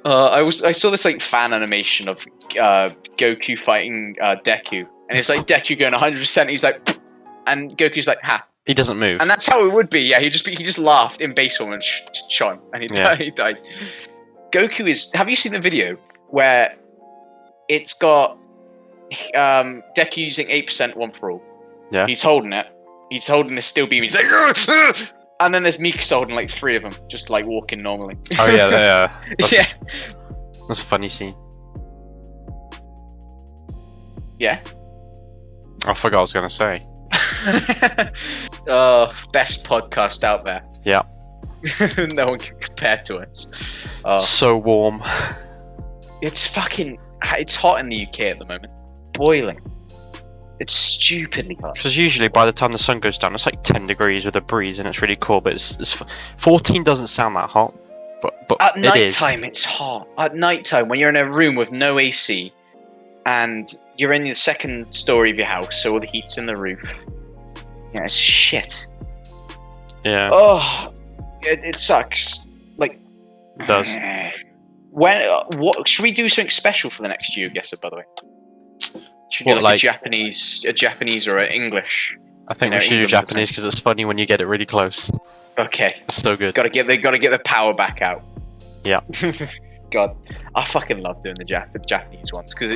I saw this fan animation of Goku fighting Deku, and it's like Deku going 100%. He's like, and Goku's like, ha. He doesn't move. And that's how it would be. Yeah, he just laughed in base form and just shot him, and he died. Goku is. Have you seen the video where it's got Deku using 8% one for all? Yeah. He's holding it. He's holding the steel beam. He's like, "Ugh!" And then there's Mika's holding 3 of them, just walking normally. Oh yeah. Yeah. That's a funny scene. Yeah. I forgot what I was gonna say. Best podcast out there. Yeah. No one can compare to us. So warm. It's hot in the UK at the moment. Boiling. It's stupidly hot. Because usually by the time the sun goes down, it's 10 degrees with a breeze, and it's really cool. But it's 14 doesn't sound that hot, but at night time it's hot. At night time, when you're in a room with no AC, and you're in the second story of your house, so all the heat's in the roof. Yeah, it's shit. Yeah. Oh, it sucks. It does. What should we do something special for the next Geoguessr, by the way? Should we do a Japanese or an English? I think we should do Japanese because it's funny when you get it really close. Okay. It's so good. Gotta get the power back out. Yeah. God, I fucking love doing the Japanese ones because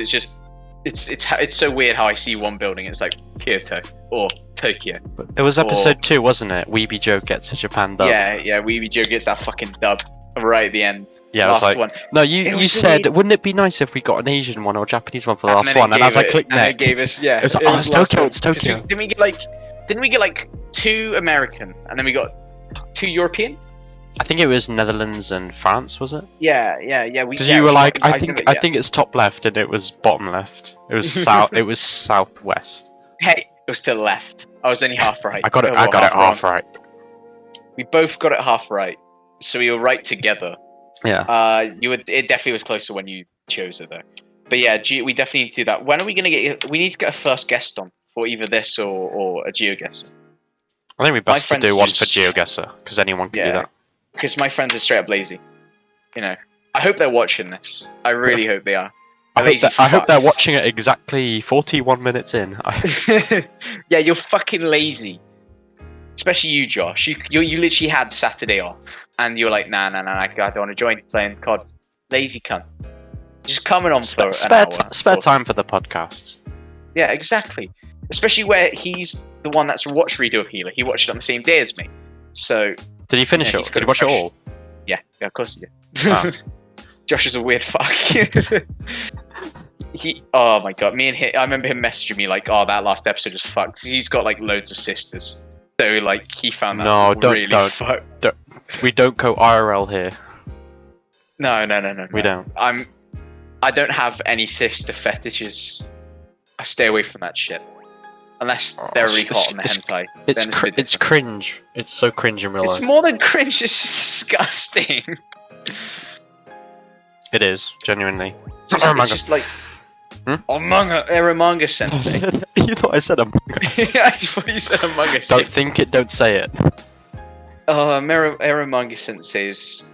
it's so weird how I see one building. It's like Kyoto or Tokyo. It was episode 2, wasn't it? Weeby Joe gets a Japan dub. Yeah. Weeby Joe gets that fucking dub right at the end. Yeah, last one. No, you said, wouldn't it be nice if we got an Asian one or a Japanese one for the last one? And as I clicked next, it gave us, it was Tokyo. It's Tokyo. Didn't we get 2 American and then we got 2 European? I think it was Netherlands and France, was it? Yeah. Because you were like, I think it's top left, and it was bottom left. It was south. It was southwest. Hey, it was to the left. I was only half right. I got it half right. We both got it half right, so we were right together. Yeah. It definitely was closer when you chose it though. But yeah, we definitely need to do that. When are we gonna get? We need to get a first guest on for either this or a Geoguessr. I think we best to do one for Geoguessr because anyone can do that. Because my friends are straight up lazy. I hope they're watching this. I really hope they are. I hope they're watching it exactly 41 minutes in. Yeah, you're fucking lazy. especially you, Josh. You literally had Saturday off, and you're like, nah, I don't want to join playing COD. Lazy cunt. Just coming on for an hour. Spare time for the podcast. Yeah, exactly. Especially where he's the one that's a watch reader of Healer. He watched it on the same day as me. So did he finish it? Did he watch it all? Yeah, of course he did. Ah. Josh is a weird fuck. Oh my god, me and him. I remember him messaging me like, "Oh, that last episode is fucked." He's got like loads of sisters, so like he found that really fucked. We don't go IRL here. No. We don't. I don't have any sister fetishes. I stay away from that shit. Unless they're really hot on the hentai. It's cringe. It's so cringe in real life. It's more than cringe, it's just disgusting. It is, genuinely. It's just like... Eromanga sensei. You thought I said Among Us. Yeah, I thought you said Among Us. Don't think it, don't say it. Eromanga sensei is...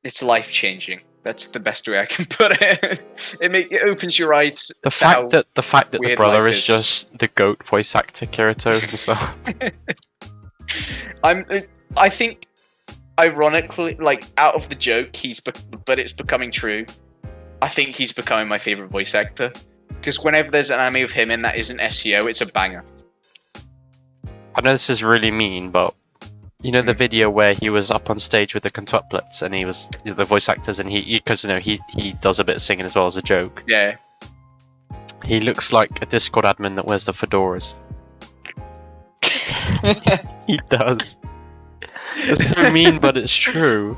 It's life-changing. That's the best way I can put it. It opens your eyes. The fact that the brother is just the goat voice actor Kirito himself. I think, ironically, like out of the joke, but it's becoming true. I think he's becoming my favorite voice actor because whenever there's an anime of him in that isn't SEO, it's a banger. I know this is really mean, but you know the video where he was up on stage with the Quintuplets and he was the voice actors and he does a bit of singing as well as a joke. Yeah. He looks like a Discord admin that wears the fedoras. He does. It's so mean, but it's true.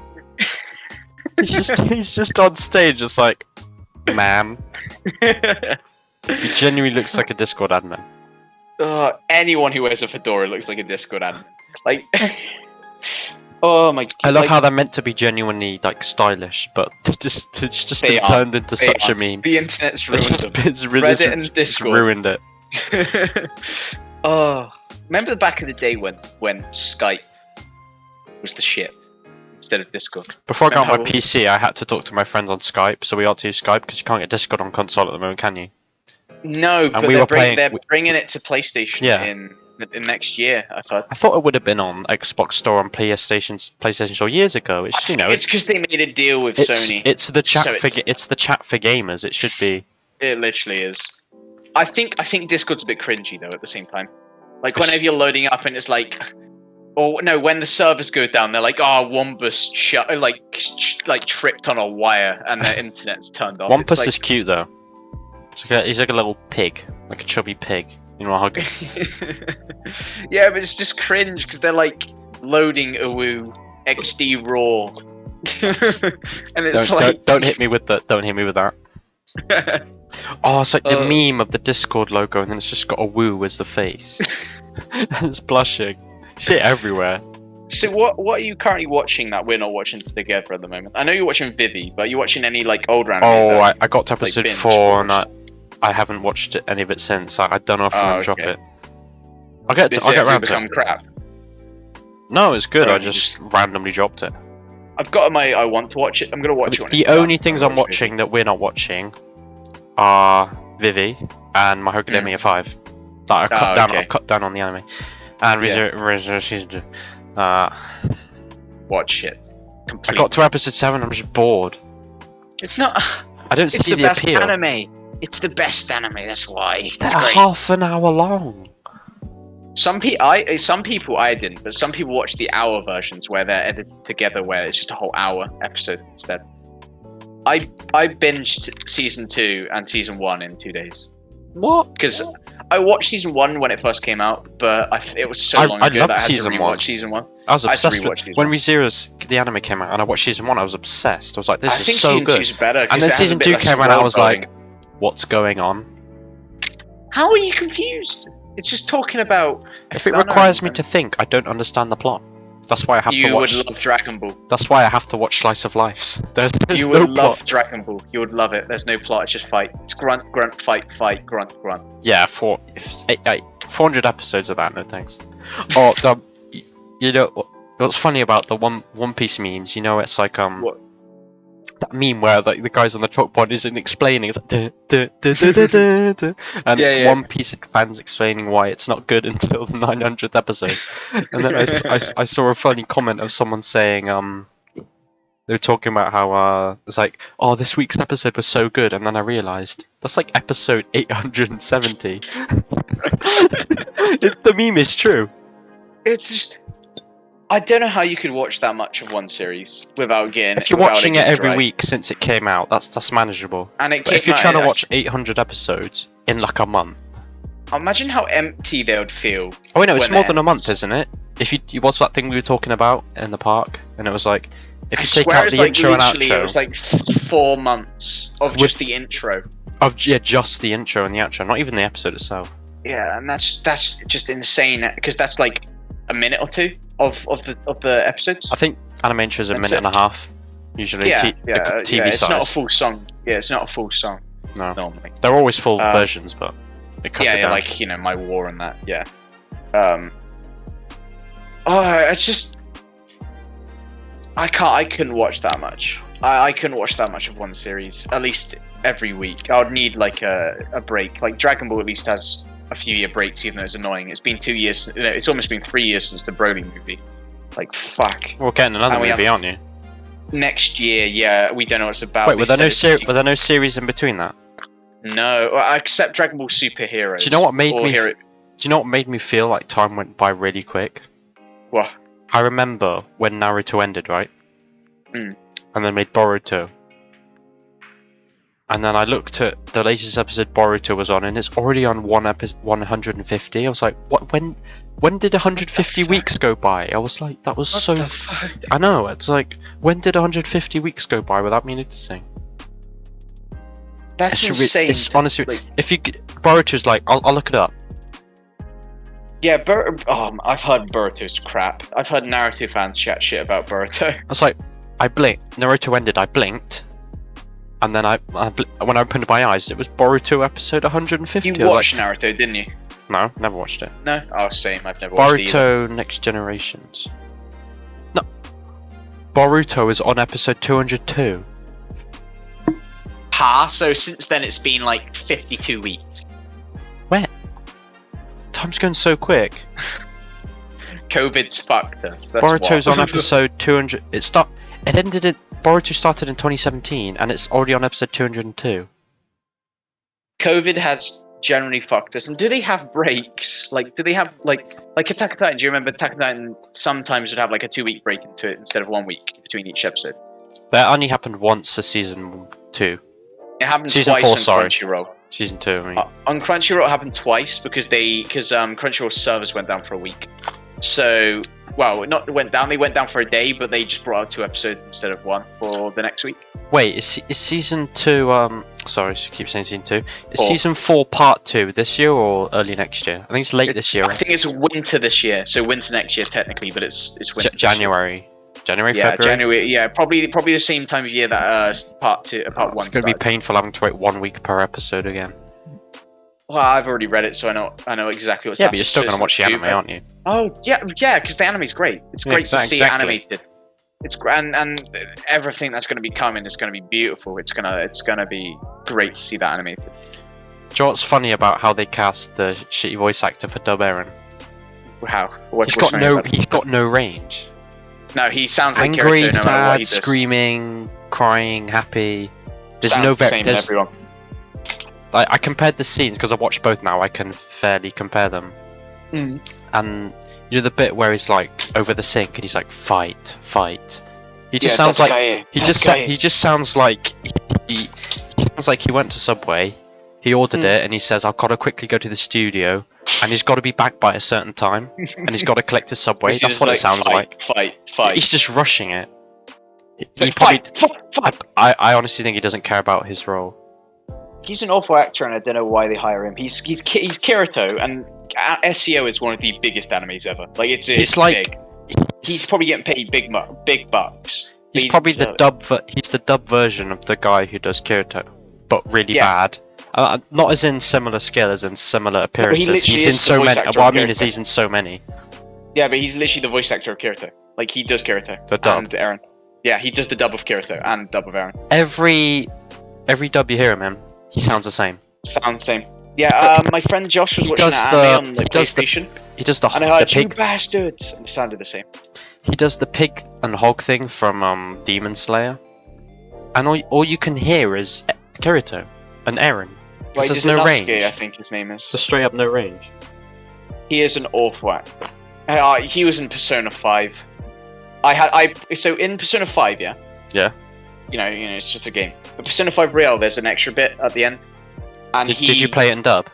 He's just on stage, just like, ma'am. He genuinely looks like a Discord admin. Anyone who wears a fedora looks like a Discord admin. Like, oh my god! I love how they're meant to be genuinely like stylish, but it's just been turned into such a meme. The internet's ruined them. Reddit and Discord ruined it. Remember the back of the day when Skype was the shit instead of Discord? Before I got my PC, I had to talk to my friends on Skype, so we ought to use Skype because you can't get Discord on console at the moment, can you? No, but they're bringing it to PlayStation in next year. I thought it would have been on Xbox Store and PlayStation Store years ago. It's it's because they made a deal with Sony. It's the chat for gamers. It should be. It literally is. I think Discord's a bit cringy though. At the same time, like whenever you're loading up and it's like, or no, when the servers go down, they're like, Wombus tripped on a wire and the internet's turned off. Wombus is cute though. He's like a little pig, like a chubby pig. You know, hug. Yeah, but it's just cringe because they're like loading AWU XD raw, and it's don't hit me with that. Don't hit me with that. It's like the meme of the Discord logo, and then it's just got AWU as the face, and it's blushing. You see it everywhere. So what are you currently watching that we're not watching together at the moment? I know you're watching Vivi, but are you watching any like older anime? I got to episode 4 and I haven't watched any of it since. I don't know if I'm gonna drop it. I'll get around to it. Crap. No, it's good. I just randomly dropped it. I've got I want to watch it. I'm gonna watch it. The only things I'm watching that we're not watching are Vivi and My Hero Academia 5. That I've cut down on the anime. And Re:Zero season 2. Watch it. I got to episode 7. I'm just bored. It's not. I don't see the appeal. Best anime. It's the best anime. That's why. It's half an hour long. Some people I didn't, but some people watch the hour versions where they're edited together, where it's just a whole hour episode instead. I binged season 2 and season 1 in 2 days. What? Because I watched season 1 when it first came out, but it was so long ago that I had to rewatch season 1. I was obsessed with when Re:Zero's the anime came out, and I watched season 1. I was obsessed. I was like, "This is so good." Season 2's better, and then season 2 came out, and I was like, "What's going on?" How are you confused? It's just talking about. If it requires me to think, I don't understand the plot. That's why I have to watch. You would love Dragon Ball. That's why I have to watch Slice of Lives. There's you no would love plot. Dragon Ball. You would love it. There's no plot. It's just fight. It's grunt, grunt, fight, fight, grunt, grunt. Yeah, 400 episodes of that. No thanks. You know what's funny about the One Piece memes? You know, it's like What? that meme where like the guys on the chalkboard isn't explaining. It's like duh, duh, duh, duh, duh, duh, duh, and Yeah, it's yeah. One Piece fans explaining why it's not good until the 900th episode. And then I saw a funny comment of someone saying they were talking about how it's like, oh, this week's episode was so good, and then I realised that's like episode 870. The meme is true. It's just, I don't know how you could watch that much of one series without getting. If you're without watching it getting every dry. week since it came out, that's manageable. And it But if came you're out, trying to watch 800 episodes in like a month, imagine how empty they would feel. oh wait, no, it's when more it than a month, ends. isn't it? If you what's that thing we were talking about in the park, and it was like, if you I take swear out it's the like intro and literally, outro, it was like 4 months of just the intro. of just the intro and the outro, not even the episode itself. Yeah, and that's just insane because that's like a minute or two of the episodes. I think animation is a That's minute it. and a half usually. Yeah, the TV yeah. It's size. not a full song. Yeah, it's not a full song No, normally. they're always full versions, but they cut it Yeah, down. like My War and that. Yeah. It's just I couldn't watch that much. I couldn't watch that much of one series. At least every week, I would need like a break. Like Dragon Ball at least has a few year breaks, even though it's annoying. It's been 2 years. It's almost been 3 years since the Broly movie. Like fuck. We're getting another And we movie, aren't you? Next year, yeah, we don't know what it's about. Wait, They were there said it's were there no series in between that? No, except Dragon Ball Super Heroes. Do you know what made or me? Hero- Do you know what made me feel like time went by really quick? What? I remember when Naruto ended, right? Mm. And then made Boruto. And then I looked at the latest episode Boruto was on, and it's already on 150. I was like, what? When did 150 weeks go by? I was like, that was What so. the fuck? I know. It's like, when did 150 weeks go by without me noticing? That's It's insane. It's honestly, like- if you Boruto's like, I'll look it up. Yeah, I've heard Boruto's crap. I've heard Naruto fans chat shit about Boruto. I was like, I blinked. Naruto ended. I blinked, and then when I opened my eyes, it was Boruto episode 150. You I was watched like, Naruto, didn't you? No, never watched it. No? Oh, same. I've never watched it either. Boruto Next Generations. No, Boruto is on episode 202. So since then it's been like 52 weeks. Where? Time's going so quick. COVID's fucked us. That's Boruto's what. on episode 200. It ended in Boruto started in 2017, and it's already on episode 202. COVID has generally fucked us. And do they have breaks? Like, do they have like Attack on Titan? Do you remember Attack on Titan sometimes would have like a 2 week break into it instead of 1 week between each episode? That only happened once for season 2. It happened Season twice 4, on sorry. Crunchyroll. Season 2, I mean. On Crunchyroll, it happened twice because Crunchyroll servers went down for a week. So, well, not went down. They went down for a day, but they just brought out 2 episodes instead of 1 for the next week. Wait, is season 2, sorry, I keep saying season 2. Is 4. season 4 part 2 this year or early next year? I think it's late this year. I think it's winter this year, so winter next year technically, but it's winter. this year. January. January, Yeah, February? January. Yeah, probably the same time of year that part 1. It's going to be painful having to wait 1 week per episode again. Well, I've already read it, so I know exactly what's Yeah, happening. but you're still going to watch the anime, aren't you? Oh yeah, because the anime's great. It's Yeah, great to see it exactly. animated. It's and everything that's going to be coming is going to be beautiful. It's gonna be great to see that animated. Do you know what's funny about how they cast the shitty voice actor for Dub Aaron? Wow, He's got no range. No, he sounds like Angry, Kirito no matter what sad, he does. screaming, crying, happy. There's Sounds no the same to there's, everyone. I compared the scenes because I watched both now. I can fairly compare them. Mm. And you know the bit where he's like over the sink and he's like fight, fight. He just Yeah, sounds like he Tatsukaye. just sounds like he sounds like he went to Subway. He ordered it and he says, "I've got to quickly go to the studio," and he's got to be back by a certain time, and he's got to collect his Subway. He's That's just what it sounds like. Fight. He's just rushing it. It's He like, probably, fight. I honestly think he doesn't care about his role. He's an awful actor, and I don't know why they hire him. He's Kirito, and SEO is one of the biggest animes ever. Like it's like big. He's probably getting paid big bucks. He's probably the dub. He's the dub version of the guy who does Kirito, but really bad. Not as in similar skill, as in similar appearances. He's in so many. What I mean is he's in so many. Yeah, but he's literally the voice actor of Kirito. Like he does Kirito. The dub. And Eren. Yeah, he does the dub of Kirito and dub of Aaron. Every dub you hear him in, he sounds the same. Sounds same. Yeah, my friend Josh was watching an anime on the PlayStation. He does the and I heard, pig. "You bastards!" And it sounded the same. He does the pig and hog thing from Demon Slayer, and all you can hear is Kirito and Aaron. Right, There's no range. I think his name is. Just straight up no range. He is an awful actor. He was in Persona 5. So in Persona 5, yeah. Yeah. You know, it's just a game. But Persona 5 Real, there's an extra bit at the end. And did you play it in dub?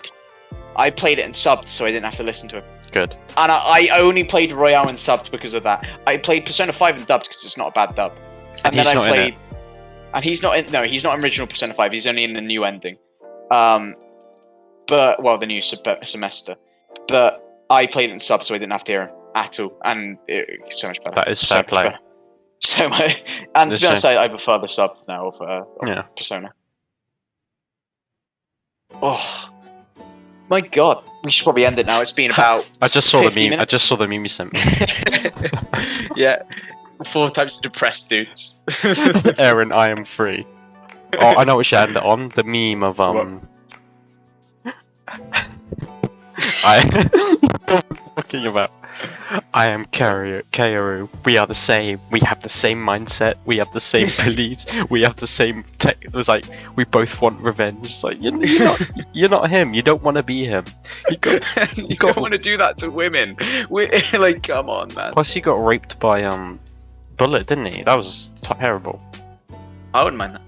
I played it in subbed, so I didn't have to listen to it. Good. And I only played Royale in subbed because of that. I played Persona 5 in dubbed because it's not a bad dub. And then I played. And he's not in. No, he's not in original Persona 5. He's only in the new ending. But the new semester. But I played it in sub, so I didn't have to hear him at all, and it's so much better. That is fair play. So much. And to be honest, I prefer the subs now of Persona. Oh my god, we should probably end it now. It's been about. I just saw the meme. minutes. I just saw the meme you sent me. Yeah, 4 types of depressed dudes. Aaron, I am free. Oh, I know what we should end it on. The meme of what I'm talking about. I am Kaoru. We are the same. We have the same mindset. We have the same beliefs. We have the same tech. It was like we both want revenge. It's like you're not him. You don't want to be him. You don't want to do that to women. Like, come on, man. Plus, he got raped by Bullet, didn't he? That was terrible. I wouldn't mind that.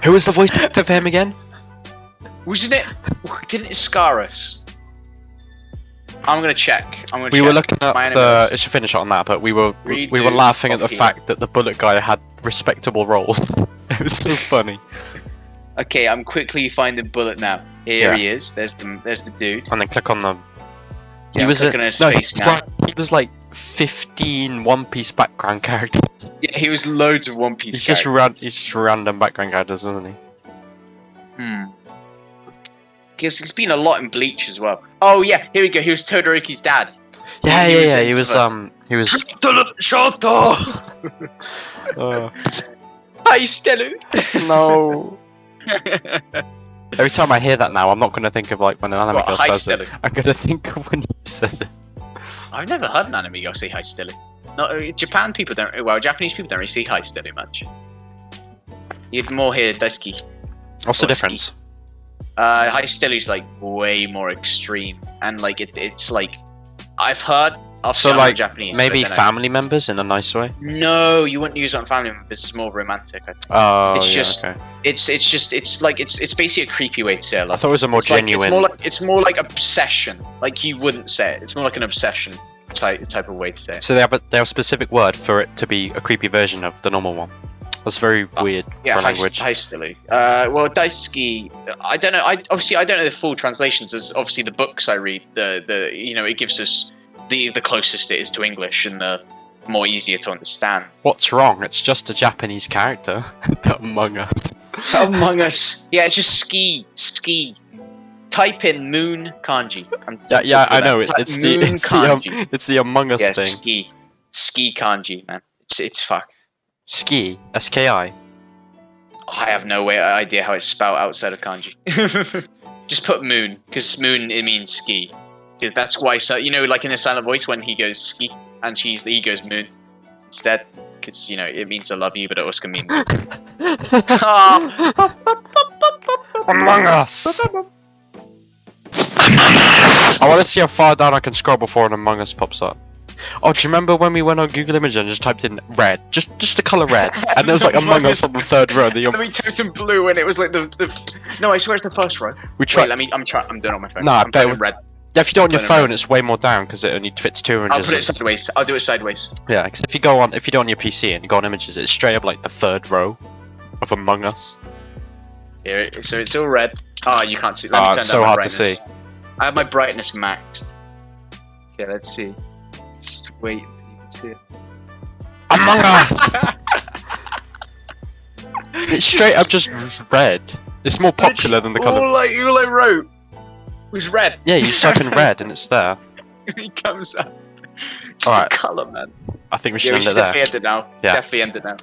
Who was the voice actor for him again? Wasn't it? Didn't it scar us? I'm gonna check. We were looking at the. I should finish it on that, but we were laughing at the fact that the Bullet guy had respectable roles. It was so funny. Okay, I'm quickly finding Bullet now. Here he is. There's the dude. And then click on the. Yeah, he was on his face now. He was like 15 One Piece background characters. Yeah, he was loads of One Piece. He's just random background characters, wasn't he? Because he's been a lot in Bleach as well. Oh yeah, here we go. He was Todoroki's dad. Yeah, he was. Shoto. Hi, Stelu. No. Every time I hear that now, I'm not going to think of like when an anime girl says it. I'm going to think of when he says it. I've never heard an anime girl say hi, Stelu. No, Japanese people don't really say hi, Stelu much. You'd more hear Daisuke. What's the difference? Hi Stelu's like way more extreme, and like it's like I've heard of some like Japanese. Maybe family members in a nice way. No, you wouldn't use it on family members. It's more romantic. I think. Oh, it's yeah, just okay. It's basically a creepy way to say it. Like, I thought it was a more genuine. It's more like obsession. Like you wouldn't say it. It's more like an obsession type of way to say it. So they have a specific word for it to be a creepy version of the normal one. That's very weird for language. Hi Stelu. Well, Daisuke, I don't know. I don't know the full translations. As obviously the books I read, it gives us the closest it is to English and the more easier to understand. What's wrong? It's just a Japanese character. Among Us. Among Us. Yeah, it's just ski. Type in moon kanji. I know. It's the Among Us thing. Ski kanji, man. It's fucked. Ski, S-K-I. I have no idea how it's spelled outside of kanji. Just put moon, because moon, it means ski. Because that's why, so like in a silent voice when he goes ski, and he goes moon instead. Because, it means I love you, but it also can mean moon. Among Us! I want to see how far down I can scroll before an Among Us pops up. Oh, do you remember when we went on Google Images and just typed in red? Just the colour red. And there was like Among Us on the third row. And we typed in blue and it was like the... No, I swear it's the first row. We tried... Wait, I'm doing it on my phone. No, I'm putting red. Yeah, if you do it on your phone, it's way more down because it only fits 2 images. I'll put it sideways. I'll do it sideways. Yeah, because if you do it on your PC and you go on Images, it's straight up like the third row of Among Us. Here, so it's all red. Oh, you can't see. Let me turn it's down so my hard brightness. to see. I have my brightness maxed. Okay, let's see. Just wait until you can see it. Among Us! It's straight up just red. It's more popular than the colour. All I wrote was red. Yeah, you type in red and it's there. He comes up. Just the colour, man. I think we Yeah, should we end should it there. definitely end it now. Yeah. Definitely end it now.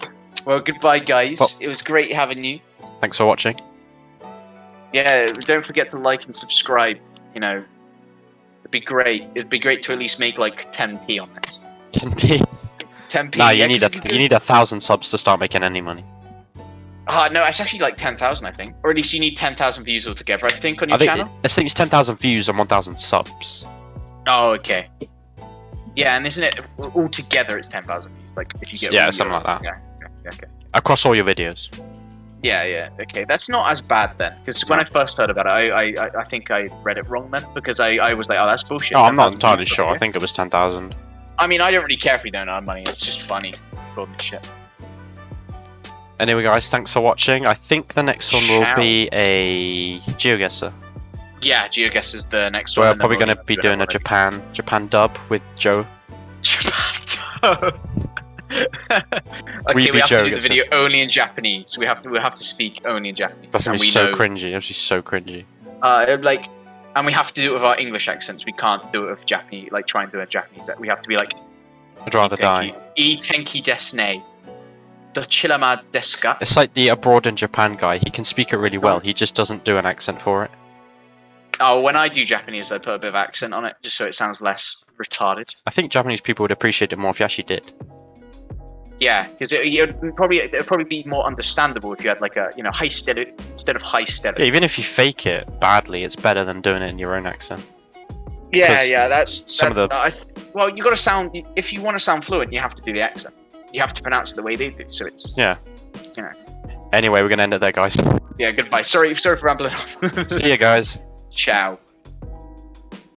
Well, goodbye, guys. Well- It was great having you. Thanks for watching. Yeah, don't forget to like and subscribe. You know, it'd be great. It'd be great to at least make like 10p on this. 10p. 10p. Nah, yeah, you 'cause need 1,000 subs to start making any money. No, it's actually like 10,000, I think. Or at least you need 10,000 views altogether, I think, on your I think channel. it's 10,000 views and 1,000 subs. Oh, okay. Yeah, and isn't it altogether? It's 10,000 views. Like if you get Something like that. Yeah. Okay. Across all your videos. Yeah. Okay, that's not as bad then. Because when I first heard about it, I think I read it wrong then. Because I was like, oh, that's bullshit. Oh, I'm not 10,000 entirely views, sure. okay. I think it was 10,000. I mean, I don't really care if we don't earn money. It's just funny. Golden shit. Anyway, guys, thanks for watching. I think the next one will Ciao. be a Geoguessr. Yeah, Geoguessr is the next one. We're and then probably we'll going to be doing a Japan dub with Joe. Japan. Okay, We'd we be have to do the Geoguessr. video only in Japanese. We have to speak only in Japanese. That's going And to be we so know- cringy. That's so cringy. And we have to do it with our English accents. We can't do it with Japanese. Like try and do a Japanese. We have to be like. I'd rather die. Tenki desu ne. Dochirama desu ka? It's like the abroad in Japan guy. He can speak it really well. He just doesn't do an accent for it. Oh, when I do Japanese, I put a bit of accent on it just so it sounds less retarded. I think Japanese people would appreciate it more if you actually did. Yeah, because it'd probably be more understandable if you had like a high steady instead of high steady. Yeah, even if you fake it badly, it's better than doing it in your own accent. Yeah, that's some of well, you got to sound. If you want to sound fluent, you have to do the accent. You have to pronounce it the way they do. So it's Yeah. You know. Anyway, we're gonna end it there, guys. Yeah. Goodbye. Sorry for rambling on. See you guys. Ciao.